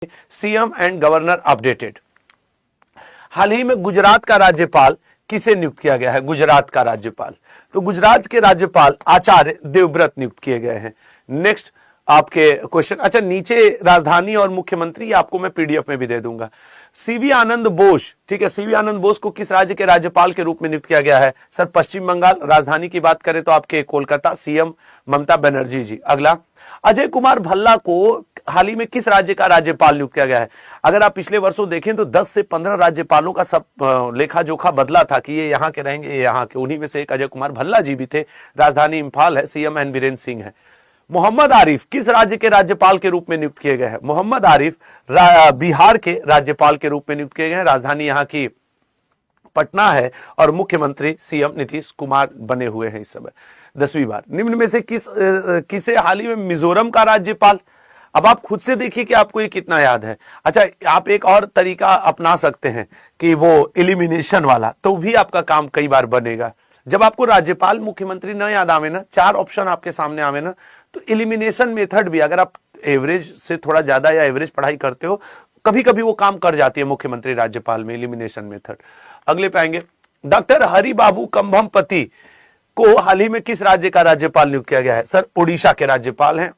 CM and governor updated. हाल ही में गुजरात का राज्यपाल किसे नियुक्त किया गया है? गुजरात का राज्यपाल, तो गुजरात के राज्यपाल आचार्य देवव्रत नियुक्त किए गए हैं। नेक्स्ट आपके क्वेश्चन, अच्छा नीचे राजधानी और मुख्यमंत्री आपको मैं पीडीएफ में भी दे दूंगा। सीवी आनंद बोस, ठीक है, सीवी आनंद बोस को किस राज्य के राज्यपाल के रूप में नियुक्त किया गया है? सर पश्चिम बंगाल। राजधानी की बात करें तो आपके कोलकाता, सीएम ममता बनर्जी जी। अगला, अजय कुमार भल्ला को हाल ही में किस राज्य का राज्यपाल नियुक्त किया गया है? अगर आप पिछले वर्षों देखें तो 10 से 15 राज्यपालों का सब लेखा जोखा बदला था कि ये यहाँ के रहेंगे, ये यहाँ के। उन्हीं में से एक अजय कुमार भल्ला जी भी थे। राजधानी इंफाल है, सीएम एन बीरेन्द्र सिंह है। मोहम्मद आरिफ किस राज्य के राज्यपाल के रूप में नियुक्त किए गए हैं? मोहम्मद आरिफ बिहार के राज्यपाल के रूप में नियुक्त किए गए हैं। राजधानी यहाँ की पटना है और मुख्यमंत्री सीएम नीतीश कुमार बने हुए हैं इस समय 10वीं बार। निम्न में से किसे हाल ही में मिजोरम का राज्यपाल? अब आप खुद से देखिए कि आपको ये कितना याद है। अच्छा, आप एक और तरीका अपना सकते हैं कि वो एलिमिनेशन वाला, तो भी आपका काम कई बार बनेगा। जब आपको राज्यपाल मुख्यमंत्री न याद आवे ना, 4 ऑप्शन आपके सामने आवे ना, तो एलिमिनेशन मेथड भी, अगर आप एवरेज से थोड़ा ज्यादा या एवरेज पढ़ाई करते हो, कभी कभी वो काम कर जाती है मुख्यमंत्री राज्यपाल में, एलिमिनेशन मेथड। अगले पे आएंगे, डॉक्टर हरिबाबू कंभमपति को हाल ही में किस राज्य का राज्यपाल नियुक्त किया गया है? सर ओडिशा के राज्यपाल हैं।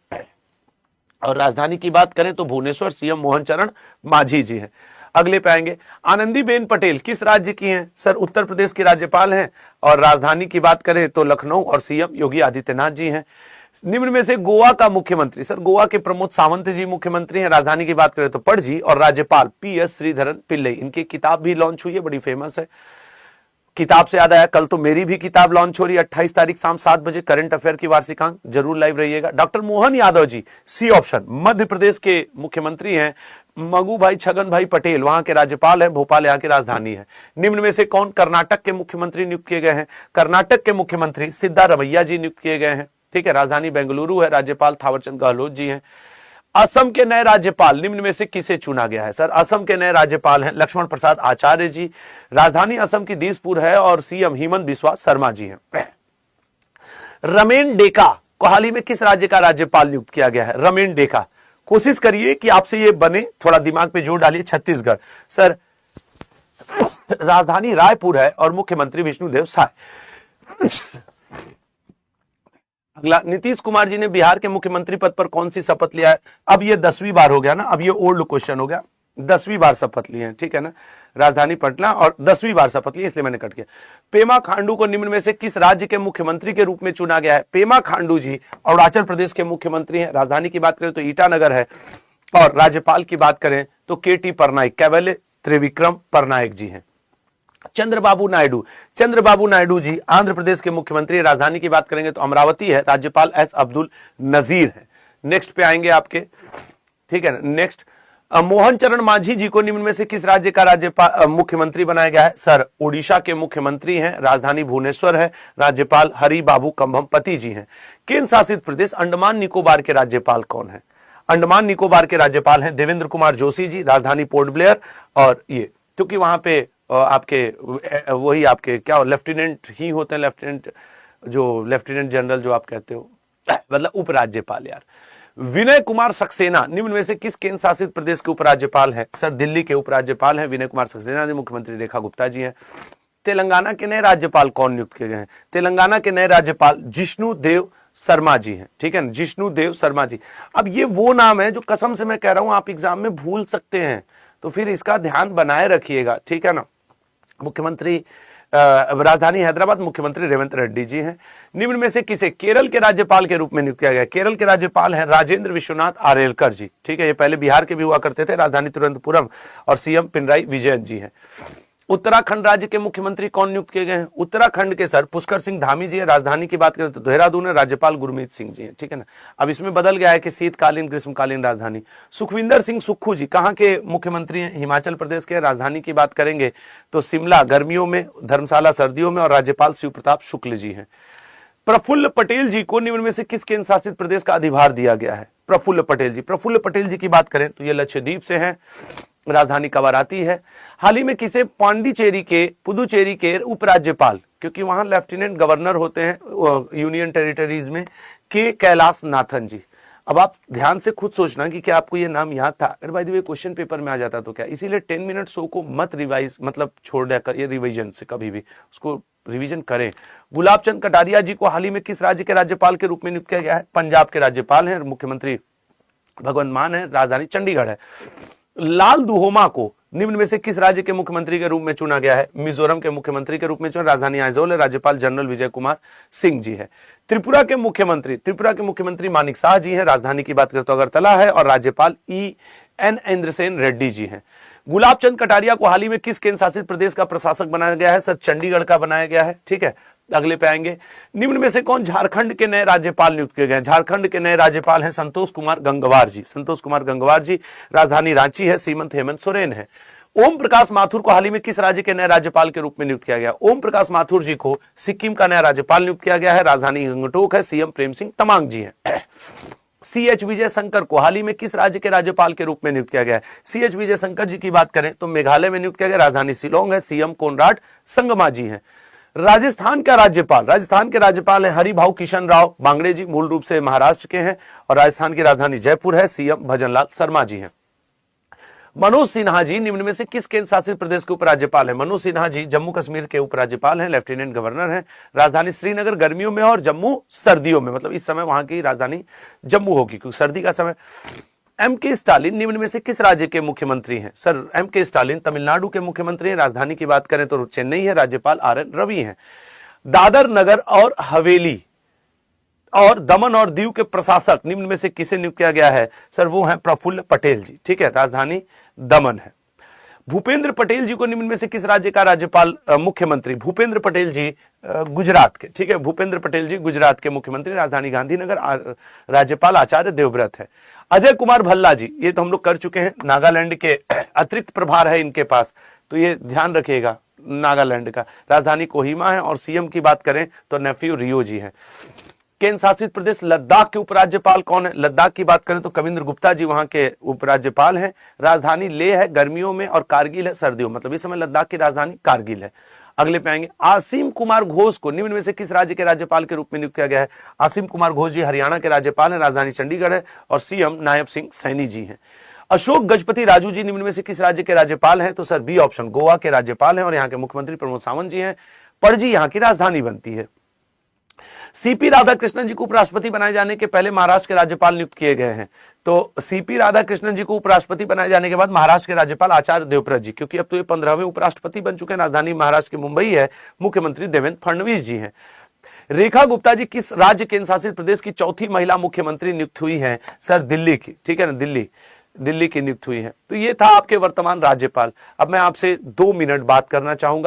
और राजधानी की बात करें तो भुवनेश्वर, सीएम मोहन चरण मांझी जी हैं। अगले पे आएंगे, आनंदीबेन पटेल किस राज्य की हैं? सर उत्तर प्रदेश की राज्यपाल हैं। और राजधानी की बात करें तो लखनऊ और सीएम योगी आदित्यनाथ जी हैं। निम्न में से गोवा का मुख्यमंत्री? सर गोवा के प्रमोद सावंत जी मुख्यमंत्री हैं। राजधानी की बात करें तो पणजी और राज्यपाल पीएस श्रीधरन पिल्लई। इनकी किताब भी लॉन्च हुई है, बड़ी फेमस है। किताब से याद आया, कल तो मेरी भी किताब लॉन्च हो रही है 28 तारीख शाम 7 बजे, करंट अफेयर की वार्षिकांक, जरूर लाइव रहिएगा। Doctor Mohan Yadav ji, C option, Madhya Pradesh के मुख्यमंत्री हैं। मगू भाई छगन भाई पटेल वहां के राज्यपाल हैं। भोपाल यहाँ की राजधानी है। निम्न में से कौन कर्नाटक के मुख्यमंत्री नियुक्त किए गए हैं? कर्नाटक के मुख्यमंत्री सिद्धारमैया जी नियुक्त किए गए हैं। ठीक है, राजधानी बेंगलुरु है। राज्यपाल थावरचंद गहलोत जी हैं। असम के नए राज्यपाल निम्न में से किसे चुना गया है? सर असम के नए राज्यपाल हैं लक्ष्मण प्रसाद आचार्य जी। राजधानी असम की दिसपुर है और सीएम हिमंत बिस्वा शर्मा जी हैं। रमेन डेका को हाल ही में किस राज्य का राज्यपाल नियुक्त किया गया है? रमेन डेका, कोशिश करिए कि आपसे ये बने, थोड़ा दिमाग पे जोर डालिए। छत्तीसगढ़। सर राजधानी रायपुर है और मुख्यमंत्री विष्णुदेव साय। अगला, नीतीश कुमार जी ने बिहार के मुख्यमंत्री पद पर कौन सी शपथ लिया है? अब ये 10वीं बार हो गया ना, अब ये ओल्ड क्वेश्चन हो गया। 10वीं बार शपथ लिए हैं, ठीक है ना। राजधानी पटना और 10वीं बार शपथ ली, इसलिए मैंने कट किया। पेमा खांडू को निम्न में से किस राज्य के मुख्यमंत्री के रूप में चुना गया है? पेमा खांडू जी अरुणाचल प्रदेश के मुख्यमंत्री हैं। राजधानी की बात करें तो ईटानगर है और राज्यपाल की बात करें तो केटी परनाइक, कैवल्य त्रिविक्रम परनाइक जी हैं। चंद्रबाबू नायडू जी आंध्र प्रदेश के मुख्यमंत्री। राजधानी की बात करेंगे तो अमरावती है। राज्यपाल एस अब्दुल नजीर है। नेक्स्ट पे आएंगे आपके, ठीक है। नेक्स्ट, मोहन चरण मांझी जी को निम्न में से किस राज्य का राज्यपाल मुख्यमंत्री बनाया गया है? सर ओडिशा के मुख्यमंत्री हैं। राजधानी भुवनेश्वर है। राज्यपाल हरिबाबू कंभमपति जी हैं। केंद्र शासित प्रदेश अंडमान निकोबार के राज्यपाल कौन है? अंडमान निकोबार के राज्यपाल हैं देवेंद्र कुमार जोशी जी। राजधानी पोर्ट ब्लेयर और ये, क्योंकि वहां पे आपके वही आपके क्या लेफ्टिनेंट ही होते हैं, लेफ्टिनेंट जनरल जो आप कहते हो, मतलब उपराज्यपाल यार। विनय कुमार सक्सेना निम्न में से किस केंद्र शासित प्रदेश के उपराज्यपाल हैं? सर दिल्ली के उपराज्यपाल हैं विनय कुमार सक्सेना जी। मुख्यमंत्री रेखा गुप्ता जी हैं। तेलंगाना के नए राज्यपाल कौन नियुक्त किए गए हैं? तेलंगाना के नए राज्यपाल जिष्णु देव शर्मा जी हैं, ठीक है ना, जिष्णु देव शर्मा जी। अब ये वो नाम है जो कसम से मैं कह रहा हूं आप एग्जाम में भूल सकते हैं, तो फिर इसका ध्यान बनाए रखिएगा, ठीक है ना। मुख्यमंत्री राजधानी हैदराबाद, मुख्यमंत्री रेवंत रेड्डी जी हैं। निम्न में से किसे केरल के राज्यपाल के रूप में नियुक्त किया गया? केरल के राज्यपाल हैं राजेंद्र विश्वनाथ आर्यलकर जी, ठीक है। ये पहले बिहार के भी हुआ करते थे। राजधानी तिरुवनंतपुरम और सीएम पिनराई विजयन जी हैं। उत्तराखंड राज्य के मुख्यमंत्री कौन नियुक्त किए गए हैं? उत्तराखंड के सर पुष्कर सिंह धामी जी है। राजधानी की बात करें तो देहरादून है। राज्यपाल गुरमीत सिंह जी हैं, ठीक है ना। अब इसमें बदल गया है कि शीतकालीन ग्रीष्मकालीन राजधानी। सुखविंदर सिंह सुक्खू जी कहाँ के मुख्यमंत्री हैं? हिमाचल प्रदेश के। राजधानी की बात करेंगे तो शिमला गर्मियों में, धर्मशाला सर्दियों में और राज्यपाल शिव प्रताप शुक्ल जी हैं। प्रफुल्ल पटेल जी को निम्न में से किस केंद्र शासित प्रदेश का अधिभार दिया गया है? प्रफुल्ल पटेल जी की बात करें तो ये लक्षद्वीप से हैं। राजधानी कवाराती है। हाल ही में किसे पुदुचेरी के उपराज्यपाल, क्योंकि वहां लेफ्टिनेंट गवर्नर होते हैं यूनियन टेरिटरीज में, के कैलाश नाथन जी। अब आप ध्यान से खुद सोचना कि क्या आपको ये नाम याद था, अगर by the way question paper में आ जाता तो क्या। इसीलिए 10 मिनट शो को मत रिवाइज मतलब छोड़ दिया कर, ये रिवीजन से कभी भी उसको रिवीजन करें। गुलाब चंद कटारिया जी को हाल ही में किस राज्य के राज्यपाल के रूप में नियुक्त किया गया है? पंजाब के राज्यपाल हैं, मुख्यमंत्री भगवंत मान है, राजधानी चंडीगढ़ है। लाल दुहोमा को निम्न में से किस राज्य के मुख्यमंत्री के रूप में चुना गया है? मिजोरम के मुख्यमंत्री के रूप में चुना, राजधानी आइजोल है, राज्यपाल जनरल विजय कुमार सिंह जी है। त्रिपुरा के मुख्यमंत्री मानिक साह जी हैं, राजधानी की बात करें तो अगरतला है, और राज्यपाल EN इंद्रसेन रेड्डी जी हैं। गुलाब चंद कटारिया को हाल ही में किस केंद्र शासित प्रदेश का प्रशासक बनाया गया है? सर चंडीगढ़ का बनाया गया है, ठीक है। अगले पे आएंगे, निम्न में से कौन झारखंड के नए राज्यपाल नियुक्त किए गए? झारखंड के नए राज्यपाल हैं संतोष कुमार गंगवार जी, राजधानी रांची है, सीमंत हेमंत सोरेन है। ओम प्रकाश माथुर को हाल ही में किस राज्य के नए राज्यपाल के रूप में नियुक्त किया गया? ओम प्रकाश माथुर जी को सिक्किम का नया राज्यपाल नियुक्त किया गया है, राजधानी गंगटोक है, CM प्रेम सिंह तमांग जी हैं। CH विजय शंकर को हाल ही में किस राज्य के राज्यपाल के रूप में नियुक्त किया गया है? CH विजय शंकर जी की बात करें तो मेघालय में नियुक्त किया गया, राजधानी शिलोंग है, CM कोनराड संगमा जी हैं। राजस्थान के राज्यपाल हैं हरिभाऊ किशन राव बांगड़े जी, मूल रूप से महाराष्ट्र के हैं, और राजस्थान की राजधानी जयपुर है, CM भजनलाल शर्मा जी हैं। मनोज सिन्हा जी निम्न में से किस केंद्र शासित प्रदेश के उपराज्यपाल हैं? मनोज सिन्हा जी जम्मू कश्मीर के उपराज्यपाल हैं, लेफ्टिनेंट गवर्नर हैं, राजधानी श्रीनगर गर्मियों में और जम्मू सर्दियों में, मतलब इस समय वहां की राजधानी जम्मू होगी क्योंकि सर्दी का समय। MK स्टालिन निम्न में से किस राज्य के मुख्यमंत्री हैं? सर MK स्टालिन तमिलनाडु के मुख्यमंत्री हैं, राजधानी की बात करें तो चेन्नई है, राज्यपाल RN रवि हैं। दादर नगर और हवेली और दमन और दीव के प्रशासक निम्न में से किसे नियुक्त किया गया है? सर वो हैं प्रफुल्ल पटेल जी, ठीक है, राजधानी दमन है। भूपेंद्र पटेल जी को निम्न में से किस राज्य का राज्यपाल मुख्यमंत्री? भूपेंद्र पटेल जी गुजरात के, ठीक है, भूपेंद्र पटेल जी गुजरात के मुख्यमंत्री, राजधानी गांधीनगर, राज्यपाल आचार्य देवव्रत है। अजय कुमार भल्ला जी, ये तो हम लोग कर चुके हैं, नागालैंड के अतिरिक्त प्रभार है इनके पास, तो ये ध्यान रखिएगा, नागालैंड का, राजधानी कोहिमा है, और CM की बात करें तो नेफ्यू रियो जी हैं। केंद्र शासित प्रदेश लद्दाख के उपराज्यपाल कौन है? लद्दाख की बात करें तो कविंद्र गुप्ता जी वहां के उपराज्यपाल हैं, राजधानी लेह है गर्मियों में, और कारगिल है सर्दियों, मतलब इस समय लद्दाख की राजधानी कारगिल है। अगले पे आएंगे, आसिम कुमार घोष को निम्न में से किस राज्य के राज्यपाल के रूप में नियुक्त किया गया है? आसिम कुमार घोष जी हरियाणा के राज्यपाल हैं, राजधानी चंडीगढ़ है, और CM नायब सिंह सैनी जी हैं। अशोक गजपति राजू जी निम्न में से किस राज्य के राज्यपाल हैं? तो सर B ऑप्शन, गोवा के राज्यपाल हैं, और यहाँ के मुख्यमंत्री प्रमोद सावंत जी हैं। पणजी यहाँ की राजधानी बनती है। CP राधाकृष्णन जी को उपराष्ट्रपति बनाए जाने के पहले महाराष्ट्र के राज्यपाल नियुक्त किए गए हैं। तो CP राधाकृष्णन जी को उपराष्ट्रपति बनाए जाने के बाद महाराष्ट्र के राज्यपाल आचार्य देवव्रत जी, क्योंकि अब तो ये 15वें उपराष्ट्रपति बन चुके हैं, राजधानी महाराष्ट्र की मुंबई है, मुख्यमंत्री देवेंद्र फडणवीस जी हैं। रेखा गुप्ता जी किस राज्य केंद्र शासित प्रदेश की चौथी महिला मुख्यमंत्री नियुक्त हुई हैं? सर दिल्ली की, ठीक है ना, दिल्ली की नियुक्त हुई है। तो ये था आपके वर्तमान राज्यपाल। अब मैं आपसे 2 मिनट बात करना चाहूंगा।